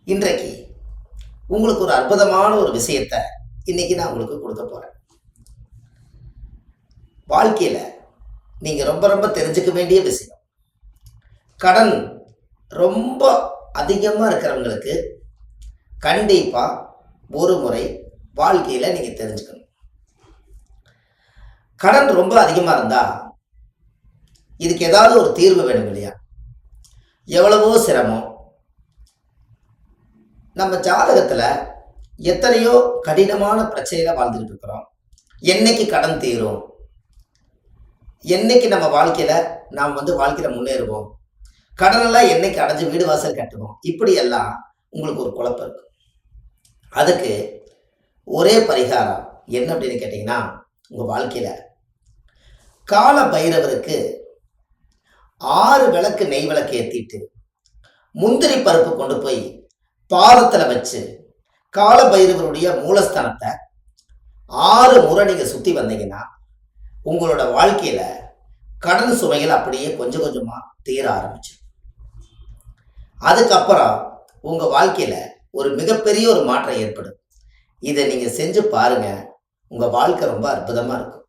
இன்றைக்கு உங்களுக்கு ஒரு அற்புதமான ஒரு விஷயத்தை இன்னைக்கு நான் உங்களுக்கு கொடுக்க போறேன். வாழ்க்கையில நீங்க ரொம்ப ரொம்ப தெரிஞ்சுக்க வேண்டிய விஷயம். கடன் ரொம்ப அதிகமா இருக்கிறவங்களுக்கு கண்டிப்பா ஒரு முறை வாழ்க்கையில நீங்க தெரிஞ்சுக்கணும். கடன் ரொம்ப அதிகமா இருந்தா இதுக்கு ஏதாவது ஒரு தீர்வு வேணும் இல்லையா? எவ்வளவோ சிரமம். நம்ம ஜாதகத்துல எத்தனையோ கடினமான பிரச்சனையில வாழ்ந்துட்டு இருக்கிறோம். என்னைக்கு கடன் தீரும், என்னைக்கு நம்ம வாழ்க்கையில நாம் வாழ்க்கையில முன்னேறுவோம், கடனெல்லாம் என்னைக்கு அடைஞ்சு வீடு வாசல் கட்டுவோம், இப்படி எல்லாம் உங்களுக்கு ஒரு குழப்பம் இருக்கு. அதுக்கு ஒரே பரிகாரம் என்ன அப்படின்னு கேட்டீங்கன்னா, உங்க வாழ்க்கையில கால பைரவருக்கு 6 விளக்கு நெய் விளக்கு ஏத்திட்டு முந்திரி பருப்பு கொண்டு போய் பாதத்துல வச்சு கால பைரவருடைய மூலஸ்தானத்தை 6 முறை நீங்க சுத்தி வந்தீங்கன்னா உங்களோட வாழ்க்கையில கடன் சுமைகள் அப்படியே கொஞ்சம் கொஞ்சமா தீர ஆரம்பிச்சிடும். அதுக்கப்புறம் உங்க வாழ்க்கையில ஒரு மிகப்பெரிய ஒரு மாற்றம் ஏற்படும். இதை நீங்க செஞ்சு பாருங்க. உங்க வாழ்க்கை ரொம்ப அற்புதமா இருக்கும்.